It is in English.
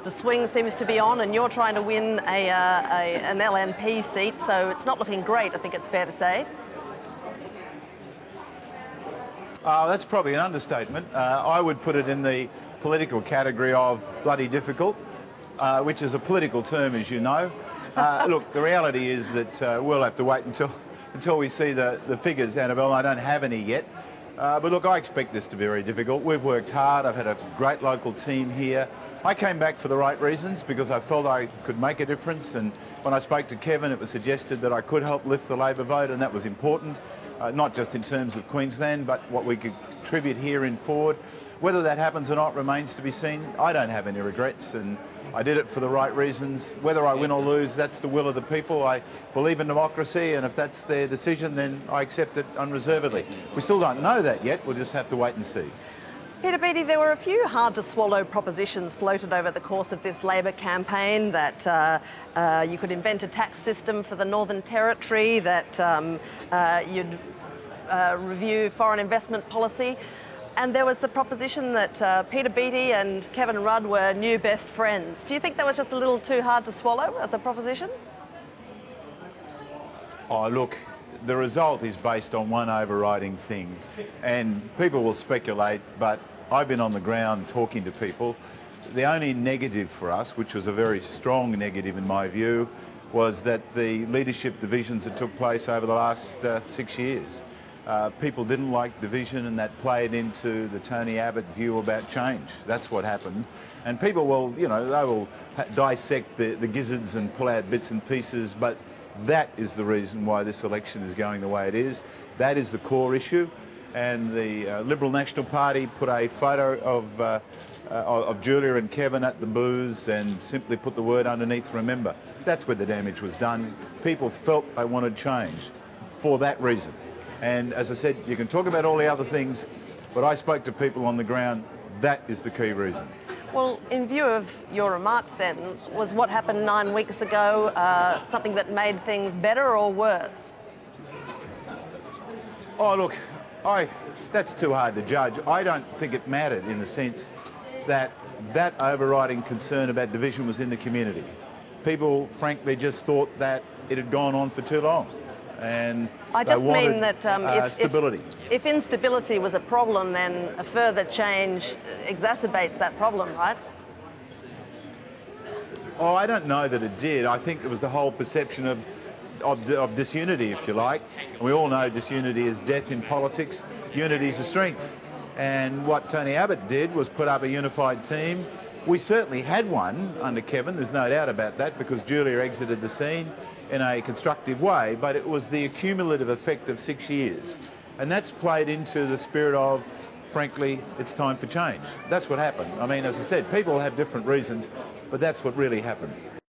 the swing seems to be on, and you're trying to win an LNP seat, so it's not looking great, I think it's fair to say. That's probably an understatement. I would put it in the political category of bloody difficult, which is a political term, as you know. Look, the reality is that we'll have to wait until we see the figures, Annabelle. I don't have any yet. But look, I expect this to be very difficult. We've worked hard. I've had a great local team here. I came back for the right reasons because I felt I could make a difference. And when I spoke to Kevin, it was suggested that I could help lift the Labor vote, and that was important, not just in terms of Queensland, but what we could contribute here in Forde. Whether that happens or not remains to be seen. I don't have any regrets, and I did it for the right reasons. Whether I win or lose, that's the will of the people. I believe in democracy, and if that's their decision, then I accept it unreservedly. We still don't know that yet. We'll just have to wait and see. Peter Beattie, there were a few hard-to-swallow propositions floated over the course of this Labor campaign, that you could invent a tax system for the Northern Territory, that you'd review foreign investment policy. And there was the proposition that Peter Beattie and Kevin Rudd were new best friends. Do you think that was just a little too hard to swallow as a proposition? Oh, look, the result is based on one overriding thing. And people will speculate, but I've been on the ground talking to people. The only negative for us, which was a very strong negative in my view, was that the leadership divisions that took place over the last 6 years. People didn't like division, and that played into the Tony Abbott view about change. That's what happened. And people will, you know, they will dissect the gizzards and pull out bits and pieces, but that is the reason why this election is going the way it is. That is the core issue. And the Liberal National Party put a photo of Julia and Kevin at the booze and simply put the word underneath, remember. That's where the damage was done. People felt they wanted change for that reason. And as I said, you can talk about all the other things, but I spoke to people on the ground. That is the key reason. Well, in view of your remarks then, was what happened 9 weeks ago something that made things better or worse? Oh, look, that's too hard to judge. I don't think it mattered in the sense that that overriding concern about division was in the community. People, frankly, just thought that it had gone on for too long. And I just mean that stability. If instability was a problem, then a further change exacerbates that problem, right? Oh, I don't know that it did. I think it was the whole perception of disunity, if you like. And we all know disunity is death in politics. Unity is a strength. And what Tony Abbott did was put up a unified team. We certainly had one under Kevin, there's no doubt about that, because Julia exited the scene in a constructive way, but it was the accumulative effect of 6 years. And that's played into the spirit of, frankly, it's time for change. That's what happened. I mean, as I said, people have different reasons, but that's what really happened.